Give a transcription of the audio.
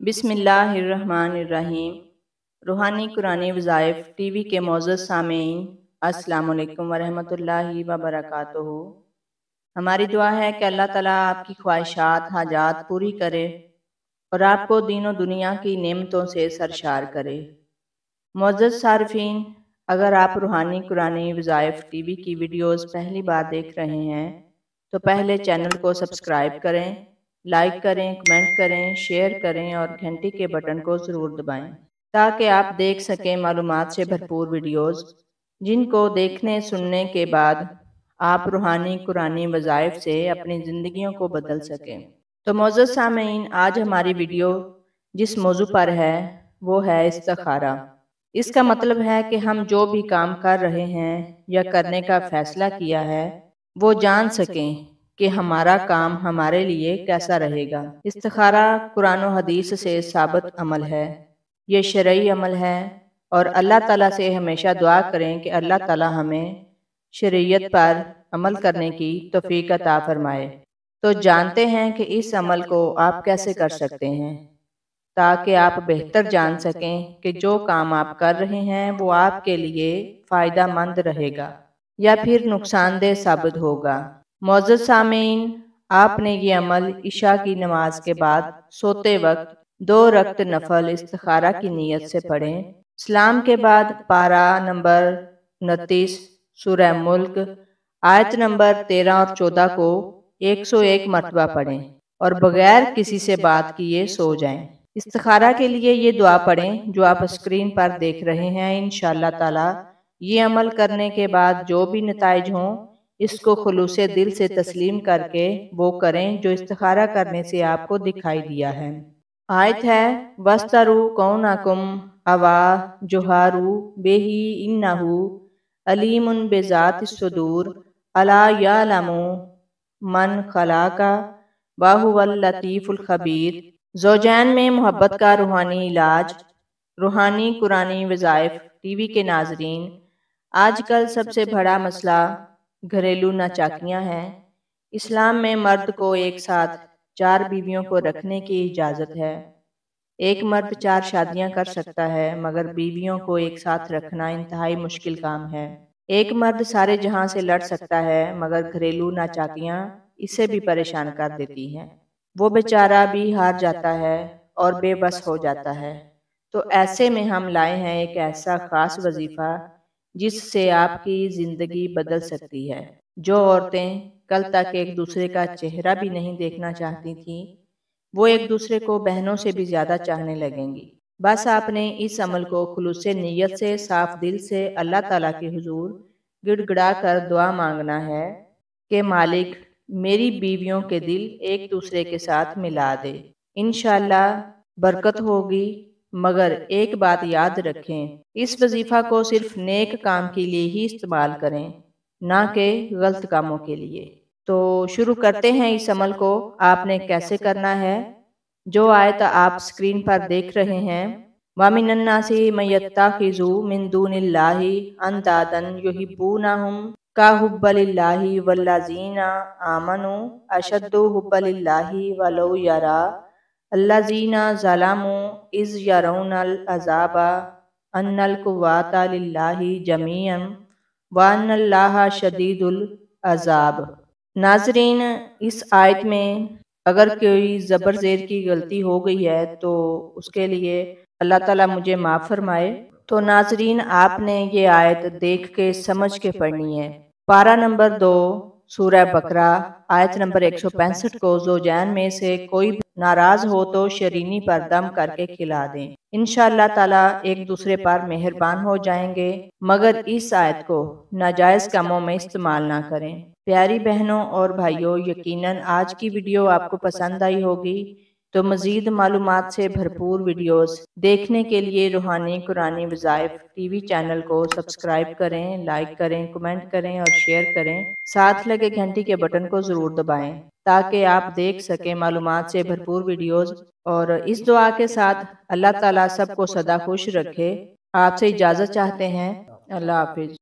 बिस्मिल्लाहिर्रहमानिर्रहीम। रूहानी कुरानी वज़ाइफ टीवी के मोअज़्ज़ज़ सामीन, अस्सलामु अलैकुम वरहमतुल्लाहि वबरकातुहू। हमारी दुआ है कि अल्लाह ताला आपकी ख्वाहिशात हाजात पूरी करे और आपको दीनों दुनिया की नेमतों से सरशार करे। मोअज़्ज़ज़ सारिफीन, अगर आप रूहानी कुरानी वज़ाइफ टीवी की वीडियोज़ पहली बार देख रहे हैं तो पहले चैनल को सब्सक्राइब करें, लाइक करें, कमेंट करें, शेयर करें और घंटी के बटन को ज़रूर दबाएं ताकि आप देख सकें मालूमात से भरपूर वीडियोज़ जिनको देखने सुनने के बाद आप रूहानी कुरानी वज़ाइफ से अपनी ज़िंदगियों को बदल सकें। तो मोअज़्ज़ज़ सामीन, आज हमारी वीडियो जिस मौजू पर है वो है इस्तिखारा। इसका मतलब है कि हम जो भी काम कर रहे हैं या करने का फैसला किया है वो जान सकें कि हमारा काम हमारे लिए कैसा रहेगा। इस्तिखारा कुरान और हदीस से साबित अमल है, ये शरई अमल है और अल्लाह ताला से हमेशा दुआ करें कि अल्लाह ताला हमें शरीयत पर अमल करने की तौफीक अता फरमाए। तो जानते हैं कि इस अमल को आप कैसे कर सकते हैं ताकि आप बेहतर जान सकें कि जो काम आप कर रहे हैं वो आपके लिए फ़ायदा मंद रहेगा या फिर नुकसानदेह साबित होगा। मोअज़्ज़ज़ सामीन, आपने ये अमल इशा की नमाज के बाद सोते वक्त 2 रकत नफल इस्तिखारा की नीयत से पढ़ें। सलाम के बाद पारा नंबर 29 सूरह मुल्क आयत नंबर 13 और 14 को 101 मरतबा पढ़ें और बगैर किसी से बात किए सो जाएं। इस्तिखारा के लिए ये दुआ पढ़ें जो आप स्क्रीन पर देख रहे हैं। इंशाअल्लाह ताला ये अमल करने के बाद जो भी नताइज हों इसको खुलूसे दिल से तस्लीम करके वो करें जो इस्तिखारा करने से आपको दिखाई दिया है। आयत है वस्तरू कौनाकुम अवा जोहारू बेही इन्नहु अलीमुन बेजातिस सुदूर अला यालमु मन खलाका वाहुवल लतीफुल खबीर। ज़ौजैन में मोहब्बत का रूहानी इलाज। रूहानी कुरानी वज़ाइफ टीवी के नाज़रीन, आजकल सबसे बड़ा मसला घरेलू नाचाकियाँ हैं। इस्लाम में मर्द को एक साथ 4 बीवियों को रखने की इजाज़त है। एक मर्द 4 शादियाँ कर सकता है मगर बीवियों को एक साथ रखना इंतहाई मुश्किल काम है। एक मर्द सारे जहां से लड़ सकता है मगर घरेलू नाचाकियाँ इसे भी परेशान कर देती हैं। वो बेचारा भी हार जाता है और बेबस हो जाता है। तो ऐसे में हम लाए हैं एक ऐसा खास वजीफा जिससे आपकी ज़िंदगी बदल सकती है। जो औरतें कल तक एक दूसरे का चेहरा भी नहीं देखना चाहती थीं वो एक दूसरे को बहनों से भी ज़्यादा चाहने लगेंगी। बस आपने इस अमल को खुलूसे नीयत से साफ दिल से अल्लाह ताला के हुजूर गिड़गिड़ा कर दुआ मांगना है कि मालिक मेरी बीवियों के दिल एक दूसरे के साथ मिला दे। इंशाअल्लाह बरकत होगी। मगर एक बात याद रखें, इस वजीफा को सिर्फ नेक काम के लिए ही इस्तेमाल करें, ना कि गलत कामों के लिए। तो शुरू करते हैं इस अमल को। आपने कैसे करना है जो आयत आप स्क्रीन पर देख रहे हैं। वमिनन्नासि मयत्तखिज़ु मिन दूनिल्लाहि अंदादन युहिब्बूनहुम का हुब्बलिल्लाहि वल्लज़ीना आमनु अशद्दु हुब्बलिल्लाहि वलौ यरा अल्लज़ीना ज़लमू इज़ यरौनल अज़ाबा अन्नल कुव्वता लिल्लाहि जमीअन व अन्नल्लाहा शदीदुल अज़ाब। नाज़रीन, इस आयत में अगर कोई ज़बर ज़ेर की गलती हो गई है तो उसके लिए अल्लाह ताला मुझे माफ़ फरमाए। तो नाज़रीन, आपने ये आयत देख के समझ के पढ़नी है। पारा नंबर 2 सूरह बकरा आयत नंबर 165 को ज़ौजैन में से कोई नाराज हो तो शरीनी पर दम करके खिला दें। इंशाअल्लाह ताला एक दूसरे पर मेहरबान हो जाएंगे। मगर इस आयत को नाजायज़ कामों में इस्तेमाल ना करें। प्यारी बहनों और भाइयों, यकीनन आज की वीडियो आपको पसंद आई होगी। तो मज़ीद मालूमात से भरपूर वीडियोस देखने के लिए रूहानी कुरानी वज़ाइफ टीवी चैनल को सब्सक्राइब करें, लाइक करें, कमेंट करें और शेयर करें। साथ लगे घंटी के बटन को ज़रूर दबाएं ताकि आप देख सकें मालूमात से भरपूर वीडियोस। और इस दुआ के साथ अल्लाह ताला सबको सदा खुश रखे। आपसे इजाज़त चाहते हैं। अल्लाह हाफिज़।